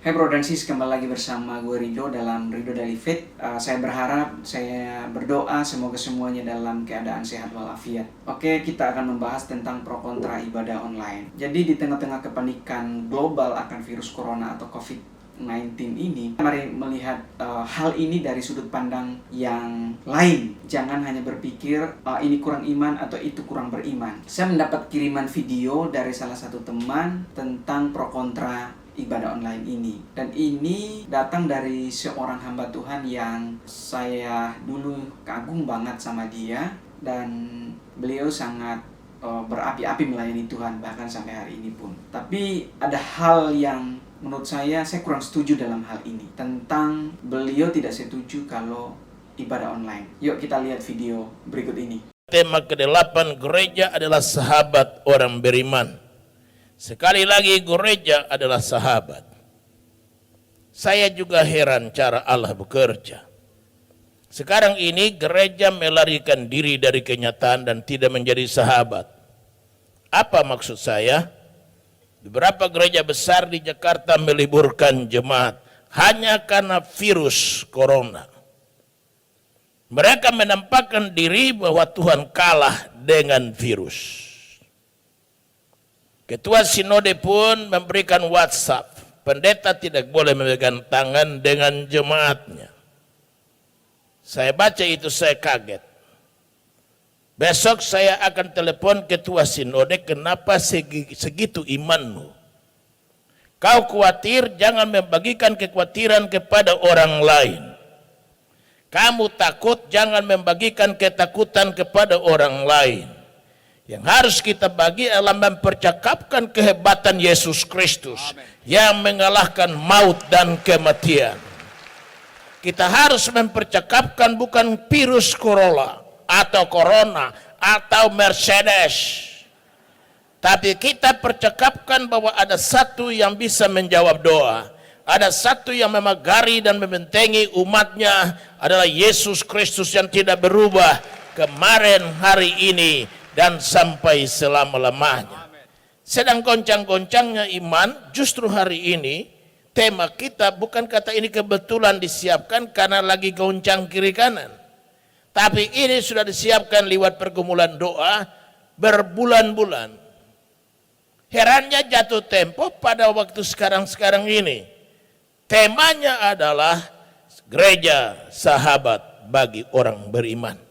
Hai bro dan sis, kembali lagi bersama gue Rido dalam Rido Daily Faith. Saya berharap, saya berdoa semoga semuanya dalam keadaan sehat walafiat. Oke, kita akan membahas tentang pro kontra ibadah online. Jadi di tengah-tengah kepanikan global akan virus corona atau COVID-19 ini, mari melihat hal ini dari sudut pandang yang lain. Jangan hanya berpikir ini kurang iman atau itu kurang beriman. Saya mendapat kiriman video dari salah satu teman tentang pro kontra ibadah online ini, dan ini datang dari seorang hamba Tuhan yang saya dulu kagum banget sama dia, dan beliau sangat berapi-api melayani Tuhan bahkan sampai hari ini pun. Tapi ada hal yang menurut saya kurang setuju dalam hal ini, tentang beliau tidak setuju kalau ibadah online. Yuk kita lihat video berikut ini. Tema ke-8, gereja adalah sahabat orang beriman. Sekali lagi, gereja adalah sahabat. Saya juga heran cara Allah bekerja. Sekarang ini gereja melarikan diri dari kenyataan dan tidak menjadi sahabat. Apa maksud saya? Beberapa gereja besar di Jakarta meliburkan jemaat hanya karena virus corona. Mereka menampakkan diri bahwa Tuhan kalah dengan virus. Ketua Sinode pun memberikan WhatsApp, pendeta tidak boleh memegang tangan dengan jemaatnya. Saya baca itu, saya kaget. Besok saya akan telepon Ketua Sinode, kenapa segitu imanmu? Kau khawatir, jangan membagikan kekhawatiran kepada orang lain. Kamu takut, jangan membagikan ketakutan kepada orang lain. Yang harus kita bagi adalah mempercakapkan kehebatan Yesus Kristus yang mengalahkan maut dan kematian. Kita harus mempercakapkan bukan virus corona atau Mercedes. Tapi kita percakapkan bahwa ada satu yang bisa menjawab doa. Ada satu yang memagari dan membentengi umatnya, adalah Yesus Kristus yang tidak berubah kemarin, hari ini, dan sampai selama-lamanya. Sedang goncang-goncangnya iman, justru hari ini tema kita bukan kata ini kebetulan disiapkan karena lagi goncang kiri kanan. Tapi ini sudah disiapkan lewat pergumulan doa berbulan-bulan. Herannya jatuh tempo pada waktu sekarang ini. Temanya adalah gereja sahabat bagi orang beriman.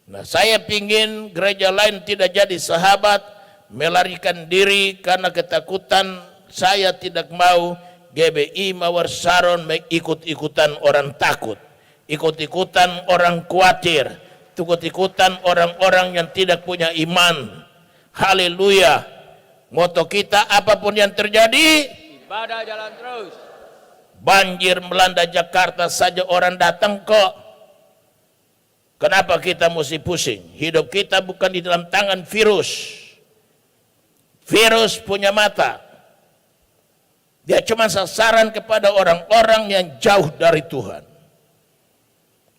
Nah, saya pingin gereja lain tidak jadi sahabat, melarikan diri karena ketakutan. Saya tidak mau GBI Mawar Saron ikut-ikutan orang takut, ikut-ikutan orang khawatir, ikut-ikutan orang-orang yang tidak punya iman. Haleluya. Moto kita, apapun yang terjadi, ibadah jalan terus. Banjir melanda Jakarta saja orang datang kok. Kenapa kita mesti pusing? Hidup kita bukan di dalam tangan virus. Virus punya mata. Dia cuma sasaran kepada orang-orang yang jauh dari Tuhan.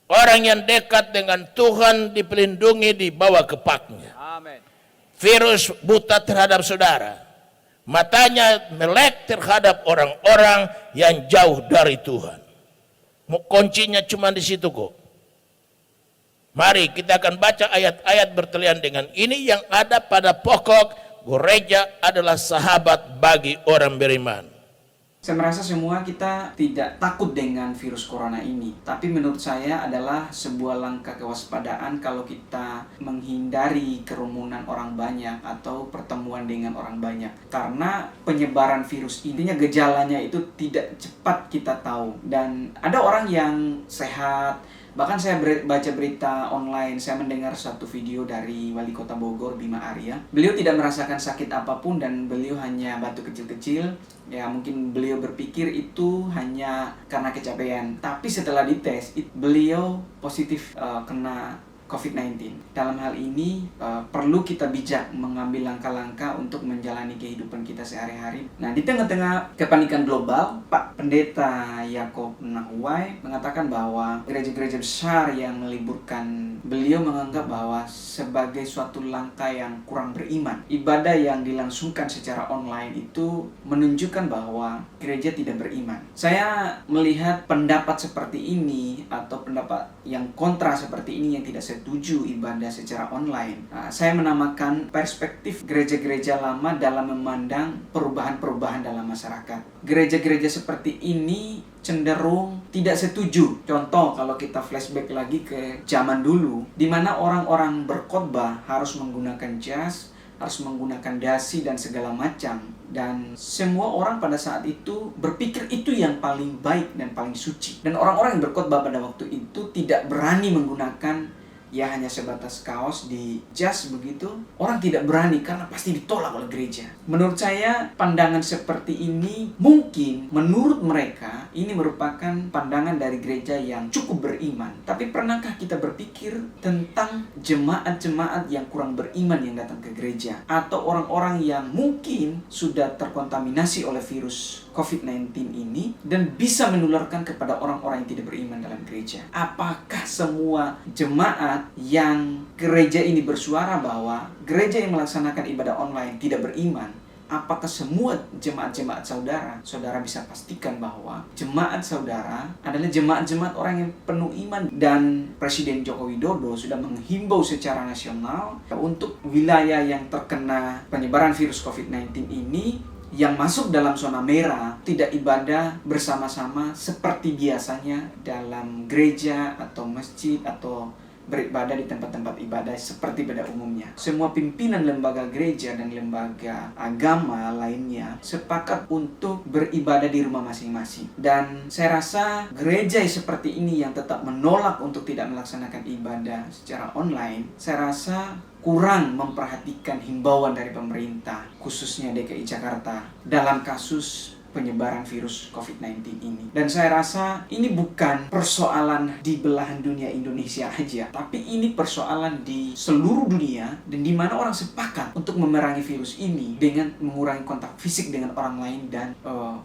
Orang yang dekat dengan Tuhan dipelindungi di bawah kepaknya. Amin. Virus buta terhadap saudara. Matanya melek terhadap orang-orang yang jauh dari Tuhan. Kuncinya cuma di situ kok. Mari kita akan baca ayat-ayat bertelian dengan ini yang ada pada pokok gereja adalah sahabat bagi orang beriman. Saya merasa semua kita tidak takut dengan virus corona ini, tapi menurut saya adalah sebuah langkah kewaspadaan kalau kita menghindari kerumunan orang banyak atau pertemuan dengan orang banyak. Karena penyebaran virus intinya gejalanya itu tidak cepat kita tahu, dan ada orang yang sehat. Bahkan saya baca berita online, saya mendengar satu video dari Wali Kota Bogor, Bima Arya. Beliau tidak merasakan sakit apapun dan beliau hanya batuk kecil-kecil. Ya mungkin beliau berpikir itu hanya karena kecapean. Tapi setelah dites, beliau positif kena COVID-19. Dalam hal ini perlu kita bijak mengambil langkah-langkah untuk menjalani kehidupan kita sehari-hari. Nah, di tengah-tengah kepanikan global, Pak Pendeta Yakob Nahuai mengatakan bahwa gereja-gereja besar yang meliburkan, beliau menganggap bahwa sebagai suatu langkah yang kurang beriman. Ibadah yang dilangsungkan secara online itu menunjukkan bahwa gereja tidak beriman. Saya melihat pendapat seperti ini atau pendapat yang kontra seperti ini yang tidak setuju ibadah secara online. Saya menamakan perspektif gereja-gereja lama dalam memandang perubahan-perubahan dalam masyarakat. Gereja-gereja seperti ini cenderung tidak setuju. Contoh, kalau kita flashback lagi ke zaman dulu, di mana orang-orang berkhotbah harus menggunakan jas, harus menggunakan dasi dan segala macam. Dan semua orang pada saat itu berpikir itu yang paling baik dan paling suci. Dan orang-orang yang berkhotbah pada waktu itu tidak berani menggunakan hanya sebatas kaos di jas begitu. Orang tidak berani karena pasti ditolak oleh gereja. Menurut saya pandangan seperti ini mungkin menurut mereka ini merupakan pandangan dari gereja yang cukup beriman. Tapi pernahkah kita berpikir tentang jemaat-jemaat yang kurang beriman yang datang ke gereja? Atau orang-orang yang mungkin sudah terkontaminasi oleh virus COVID-19 ini dan bisa menularkan kepada orang-orang yang tidak beriman dalam gereja. Apakah semua jemaat yang gereja ini bersuara bahwa gereja yang melaksanakan ibadah online tidak beriman? Apakah semua jemaat-jemaat saudara bisa pastikan bahwa jemaat saudara adalah jemaat-jemaat orang yang penuh iman? Dan Presiden Joko Widodo sudah menghimbau secara nasional untuk wilayah yang terkena penyebaran virus COVID-19 ini yang masuk dalam zona merah tidak ibadah bersama-sama seperti biasanya dalam gereja atau masjid atau beribadah di tempat-tempat ibadah seperti pada umumnya. Semua pimpinan lembaga gereja dan lembaga agama lainnya sepakat untuk beribadah di rumah masing-masing. Dan saya rasa gereja seperti ini yang tetap menolak untuk tidak melaksanakan ibadah secara online, saya rasa kurang memperhatikan himbauan dari pemerintah, khususnya DKI Jakarta, dalam kasus penyebaran virus COVID-19 ini. Dan saya rasa ini bukan persoalan di belahan dunia Indonesia aja, tapi ini persoalan di seluruh dunia, dan di mana orang sepakat untuk memerangi virus ini dengan mengurangi kontak fisik dengan orang lain dan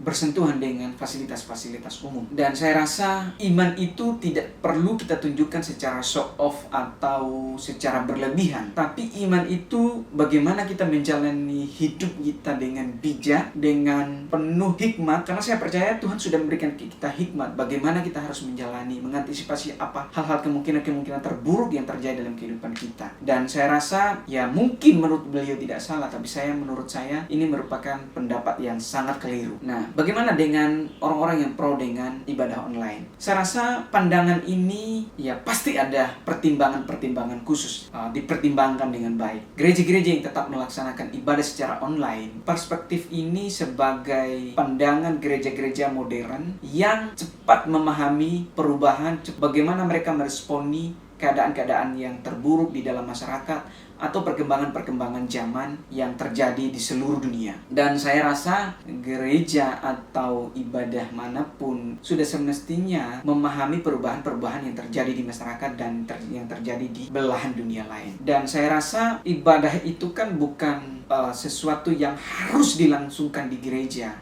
bersentuhan dengan fasilitas-fasilitas umum. Dan saya rasa iman itu tidak perlu kita tunjukkan secara show off atau secara berlebihan, tapi iman itu bagaimana kita menjalani hidup kita dengan bijak, dengan penuh hikmat, karena saya percaya Tuhan sudah memberikan kita hikmat bagaimana kita harus menjalani, mengantisipasi apa hal-hal kemungkinan-kemungkinan terburuk yang terjadi dalam kehidupan kita. Dan saya rasa mungkin menurut beliau tidak salah, tapi menurut saya ini merupakan pendapat yang sangat keliru. Nah, bagaimana dengan orang-orang yang pro dengan ibadah online? Saya rasa pandangan ini pasti ada pertimbangan-pertimbangan khusus, dipertimbangkan dengan baik. Gereja-gereja yang tetap melaksanakan ibadah secara online, perspektif ini sebagai pandangan gereja-gereja modern yang cepat memahami perubahan, bagaimana mereka meresponi keadaan-keadaan yang terburuk di dalam masyarakat atau perkembangan-perkembangan zaman yang terjadi di seluruh dunia. Dan saya rasa gereja atau ibadah manapun sudah semestinya memahami perubahan-perubahan yang terjadi di masyarakat dan yang terjadi di belahan dunia lain. Dan saya rasa ibadah itu kan bukan sesuatu yang harus dilangsungkan di gereja.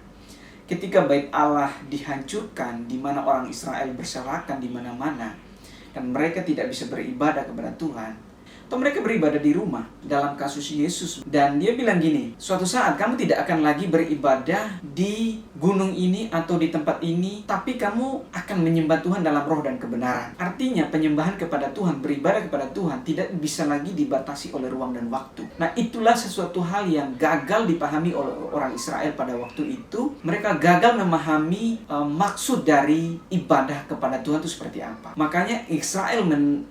Ketika bait Allah dihancurkan, di mana orang Israel berserakan di mana-mana, dan mereka tidak bisa beribadah kepada Tuhan, atau mereka beribadah di rumah dalam kasus Yesus. Dan dia bilang gini, suatu saat kamu tidak akan lagi beribadah di gunung ini atau di tempat ini, tapi kamu akan menyembah Tuhan dalam roh dan kebenaran. Artinya penyembahan kepada Tuhan, beribadah kepada Tuhan tidak bisa lagi dibatasi oleh ruang dan waktu. Nah, itulah sesuatu hal yang gagal dipahami oleh orang Israel pada waktu itu. Mereka gagal memahami maksud dari ibadah kepada Tuhan itu seperti apa. Makanya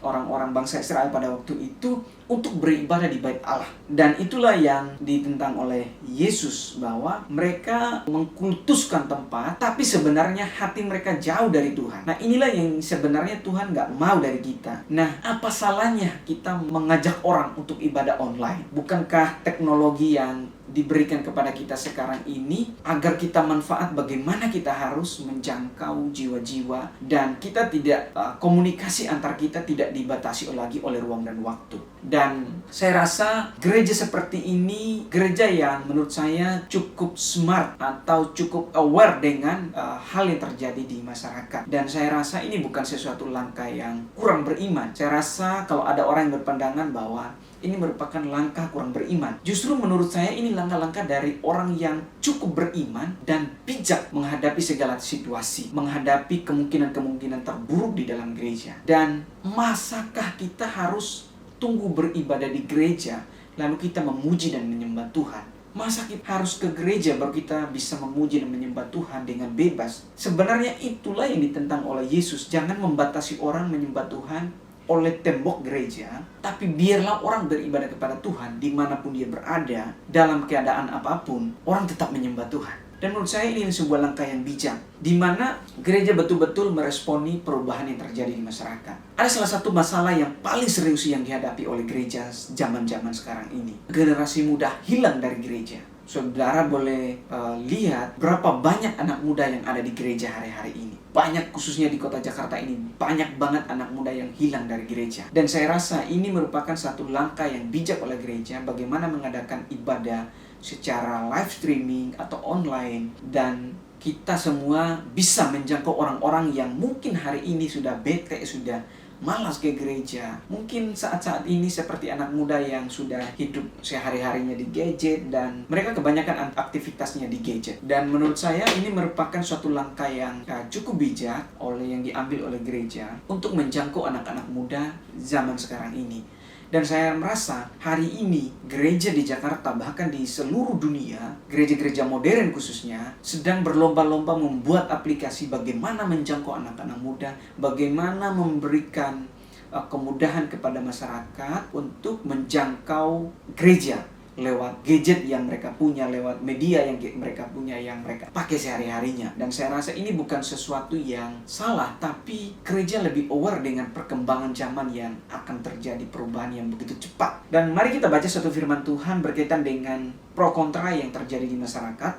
orang-orang bangsa Israel pada waktu itu untuk beribadah di bait Allah. Dan itulah yang ditentang oleh Yesus, bahwa mereka mengkultuskan tempat, tapi sebenarnya hati mereka jauh dari Tuhan. Nah, inilah yang sebenarnya Tuhan gak mau dari kita. Nah, apa salahnya kita mengajak orang untuk ibadah online? Bukankah teknologi yang diberikan kepada kita sekarang ini agar kita manfaat bagaimana kita harus menjangkau jiwa-jiwa dan kita tidak komunikasi antar kita tidak dibatasi lagi oleh ruang dan waktu. Dan saya rasa gereja seperti ini gereja yang menurut saya cukup smart atau cukup aware dengan hal yang terjadi di masyarakat. Dan saya rasa ini bukan sesuatu langkah yang kurang beriman. Saya rasa kalau ada orang yang berpandangan bahwa ini merupakan langkah kurang beriman, justru menurut saya ini langkah-langkah dari orang yang cukup beriman dan bijak menghadapi segala situasi, menghadapi kemungkinan-kemungkinan terburuk di dalam gereja. Dan masakah kita harus tunggu beribadah di gereja lalu kita memuji dan menyembah Tuhan? Masa kita harus ke gereja baru kita bisa memuji dan menyembah Tuhan dengan bebas? Sebenarnya itulah yang ditentang oleh Yesus. Jangan membatasi orang menyembah Tuhan oleh tembok gereja, tapi biarlah orang beribadah kepada Tuhan dimanapun dia berada, dalam keadaan apapun, orang tetap menyembah Tuhan. Dan menurut saya ini sebuah langkah yang bijak, di mana gereja betul-betul meresponi perubahan yang terjadi di masyarakat. Ada salah satu masalah yang paling serius yang dihadapi oleh gereja zaman-zaman sekarang ini. Generasi muda hilang dari gereja. Saudara boleh lihat berapa banyak anak muda yang ada di gereja hari-hari ini. Banyak, khususnya di kota Jakarta ini, banyak banget anak muda yang hilang dari gereja. Dan saya rasa ini merupakan satu langkah yang bijak oleh gereja bagaimana mengadakan ibadah secara live streaming atau online, dan kita semua bisa menjangkau orang-orang yang mungkin hari ini sudah bete, sudah malas ke gereja. Mungkin saat-saat ini seperti anak muda yang sudah hidup sehari-harinya di gadget dan mereka kebanyakan aktivitasnya di gadget. Dan menurut saya ini merupakan suatu langkah yang cukup bijak yang diambil oleh gereja untuk menjangkau anak-anak muda zaman sekarang ini. Dan saya merasa hari ini gereja di Jakarta, bahkan di seluruh dunia, gereja-gereja modern khususnya, sedang berlomba-lomba membuat aplikasi bagaimana menjangkau anak-anak muda, bagaimana memberikan kemudahan kepada masyarakat untuk menjangkau gereja lewat gadget yang mereka punya, lewat media yang mereka punya, yang mereka pakai sehari-harinya. Dan saya rasa ini bukan sesuatu yang salah, tapi gereja lebih aware dengan perkembangan zaman yang akan terjadi perubahan yang begitu cepat. Dan mari kita baca satu firman Tuhan berkaitan dengan pro kontra yang terjadi di masyarakat.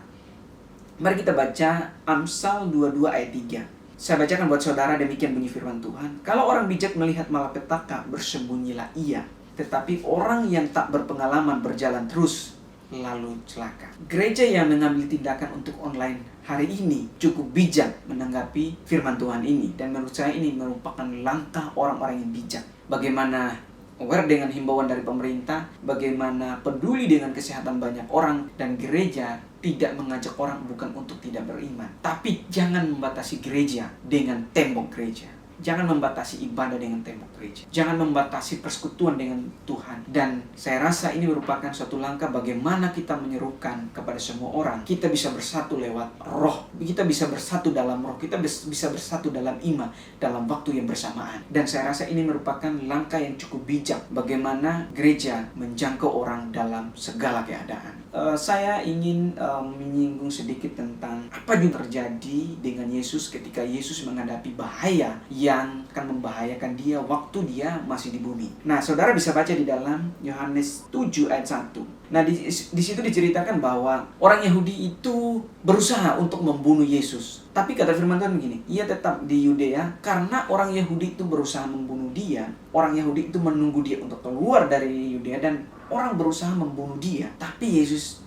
Mari kita baca Amsal 22 ayat 3. Saya bacakan buat saudara, demikian bunyi firman Tuhan. Kalau orang bijak melihat malapetaka, bersembunyilah ia. Tetapi orang yang tak berpengalaman berjalan terus, lalu celaka. Gereja yang mengambil tindakan untuk online hari ini cukup bijak menanggapi firman Tuhan ini. Dan menurut saya ini merupakan langkah orang-orang yang bijak. Bagaimana aware dengan himbauan dari pemerintah, bagaimana peduli dengan kesehatan banyak orang, dan gereja tidak mengajak orang bukan untuk tidak beriman. Tapi jangan membatasi gereja dengan tembok gereja. Jangan membatasi ibadah dengan tembok gereja. Jangan membatasi persekutuan dengan Tuhan. Dan saya rasa ini merupakan suatu langkah bagaimana kita menyerukan kepada semua orang. Kita bisa bersatu lewat roh. Kita bisa bersatu dalam roh. Kita bisa bersatu dalam iman dalam waktu yang bersamaan. Dan saya rasa ini merupakan langkah yang cukup bijak bagaimana gereja menjangkau orang dalam segala keadaan. Saya ingin menyinggung sedikit tentang apa yang terjadi dengan Yesus ketika Yesus menghadapi bahaya yang akan membahayakan dia waktu dia masih di bumi. Nah, saudara bisa baca di dalam Yohanes 7 ayat 1. Nah, di situ diceritakan bahwa orang Yahudi itu berusaha untuk membunuh Yesus. Tapi kata firman Tuhan begini, ia tetap di Yudea karena orang Yahudi itu berusaha membunuh dia. Orang Yahudi itu menunggu dia untuk keluar dari Yudea dan orang berusaha membunuh dia. Tapi Yesus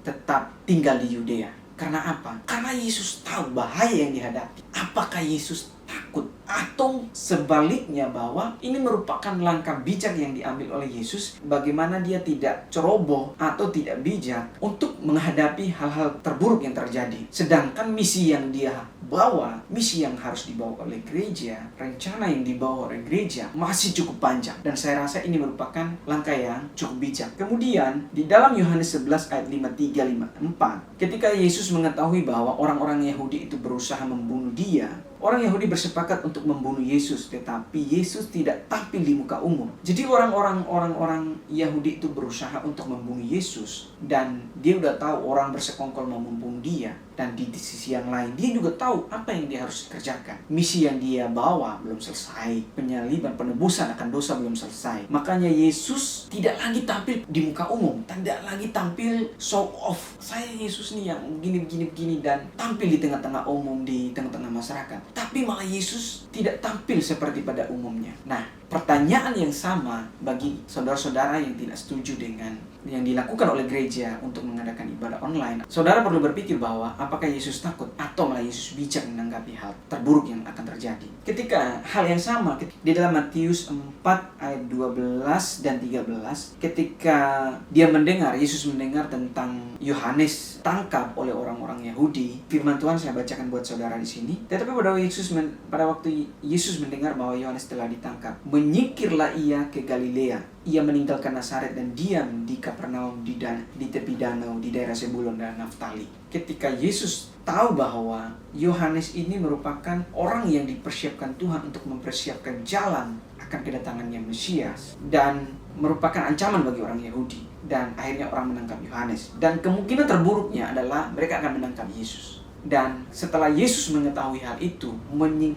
tetap tinggal di Yudea. Karena apa? Karena Yesus tahu bahaya yang dihadapi. Apakah Yesus takut? Atau sebaliknya bahwa ini merupakan langkah bijak yang diambil oleh Yesus, bagaimana dia tidak ceroboh atau tidak bijak untuk menghadapi hal-hal terburuk yang terjadi. Sedangkan misi yang dia bawa, misi yang harus dibawa oleh gereja, rencana yang dibawa oleh gereja masih cukup panjang. Dan saya rasa ini merupakan langkah yang cukup bijak. Kemudian di dalam Yohanes 11 ayat 53-54, ketika Yesus mengetahui bahwa orang-orang Yahudi itu berusaha membunuh dia, orang Yahudi bersepakat untuk membunuh Yesus, tetapi Yesus tidak tampil di muka umum. Jadi orang-orang Yahudi itu berusaha untuk membunuh Yesus, dan dia udah tahu orang bersekongkol mau membunuh dia. Dan di sisi yang lain, dia juga tahu apa yang dia harus kerjakan. Misi yang dia bawa belum selesai. Penyaliban, penebusan akan dosa belum selesai. Makanya Yesus tidak lagi tampil di muka umum. Tidak lagi tampil show off. Saya Yesus nih yang begini, dan tampil di tengah-tengah umum, di tengah-tengah masyarakat. Tapi malah Yesus tidak tampil seperti pada umumnya. Nah, pertanyaan yang sama bagi saudara-saudara yang tidak setuju dengan yang dilakukan oleh gereja untuk mengadakan ibadah online. Saudara perlu berpikir bahwa apakah Yesus takut atau malah Yesus bijak menanggapi hal terburuk yang akan terjadi. Ketika hal yang sama di dalam Matius 4 ayat 12 dan 13, ketika Yesus mendengar tentang Yohanes tangkap oleh orang-orang Yahudi. Firman Tuhan saya bacakan buat saudara di sini. Tetapi pada waktu Yesus mendengar bahwa Yohanes telah ditangkap, menyingkirlah ia ke Galilea. Ia meninggalkan Nazaret dan diam di Kapernaum di tepi danau di daerah Zebulon dan Naftali. Ketika Yesus tahu bahwa Yohanes ini merupakan orang yang dipersiapkan Tuhan untuk mempersiapkan jalan akan kedatangannya Mesias dan merupakan ancaman bagi orang Yahudi, dan akhirnya orang menangkap Yohanes, dan kemungkinan terburuknya adalah mereka akan menangkap Yesus. Dan setelah Yesus mengetahui hal itu,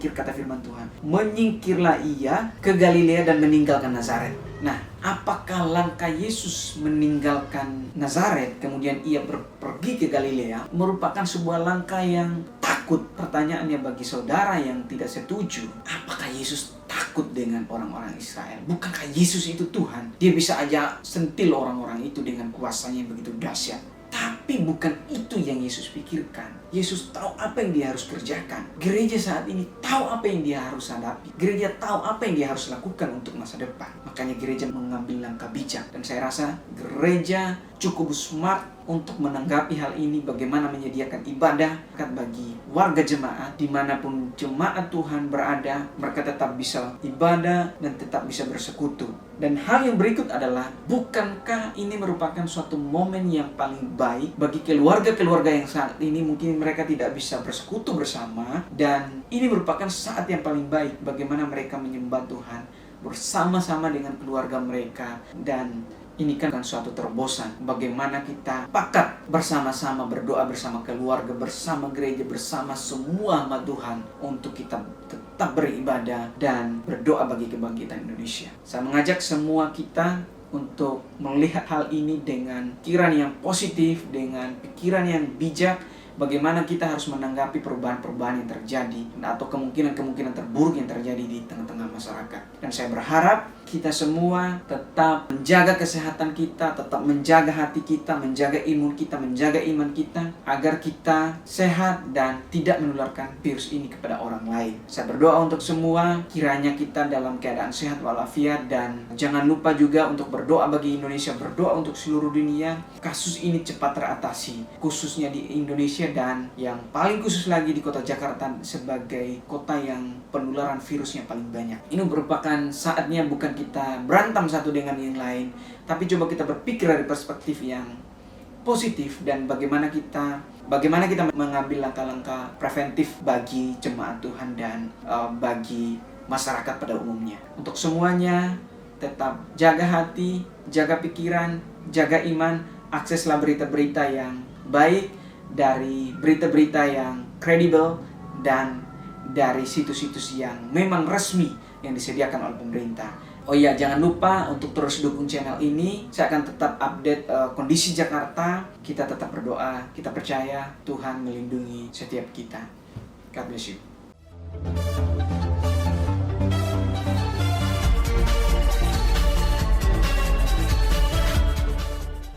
kata firman Tuhan, menyingkirlah ia ke Galilea dan meninggalkan Nazaret. Nah, apakah langkah Yesus meninggalkan Nazaret kemudian ia pergi ke Galilea merupakan sebuah langkah yang takut? Pertanyaannya bagi saudara yang tidak setuju, apakah Yesus takut dengan orang-orang Israel? Bukankah Yesus itu Tuhan? Dia bisa aja sentil orang-orang itu dengan kuasanya yang begitu dahsyat. Tapi bukan itu yang Yesus pikirkan. Yesus tahu apa yang dia harus kerjakan. Gereja saat ini tahu apa yang dia harus hadapi. Gereja tahu apa yang dia harus lakukan untuk masa depan. Makanya gereja mengambil langkah bijak. Dan saya rasa gereja cukup smart untuk menanggapi hal ini. Bagaimana menyediakan ibadah bagi warga jemaat. Dimanapun jemaat Tuhan berada, mereka tetap bisa ibadah dan tetap bisa bersekutu. Dan hal yang berikut adalah, bukankah ini merupakan suatu momen yang paling baik bagi keluarga-keluarga yang saat ini mungkin mereka tidak bisa bersekutu bersama, dan ini merupakan saat yang paling baik bagaimana mereka menyembah Tuhan bersama-sama dengan keluarga mereka. Dan ini kan suatu terobosan bagaimana kita pakat bersama-sama berdoa bersama keluarga, bersama gereja, bersama semua hamba Tuhan untuk kita tetap beribadah dan berdoa bagi kebangkitan Indonesia. Saya mengajak semua kita untuk melihat hal ini dengan pikiran yang positif, dengan pikiran yang bijak. Bagaimana kita harus menanggapi perubahan-perubahan yang terjadi atau kemungkinan-kemungkinan terburuk yang terjadi di tengah-tengah masyarakat. Dan saya berharap kita semua tetap menjaga kesehatan kita, tetap menjaga hati kita, menjaga imun kita, menjaga iman kita, agar kita sehat dan tidak menularkan virus ini kepada orang lain. Saya berdoa untuk semua, kiranya kita dalam keadaan sehat walafiat, dan jangan lupa juga untuk berdoa bagi Indonesia, berdoa untuk seluruh dunia. Kasus ini cepat teratasi, khususnya di Indonesia, dan yang paling khusus lagi di kota Jakarta sebagai kota yang penularan virusnya paling banyak. Ini merupakan saatnya bukan kita berantem satu dengan yang lain, tapi coba kita berpikir dari perspektif yang positif, dan bagaimana kita mengambil langkah-langkah preventif bagi jemaat Tuhan dan bagi masyarakat pada umumnya. Untuk semuanya, tetap jaga hati, jaga pikiran, jaga iman, akseslah berita-berita yang baik, dari berita-berita yang kredibel, dan dari situs-situs yang memang resmi yang disediakan oleh pemerintah. Oh iya, jangan lupa untuk terus dukung channel ini. Saya akan tetap update kondisi Jakarta. Kita tetap berdoa, kita percaya Tuhan melindungi setiap kita. God bless you.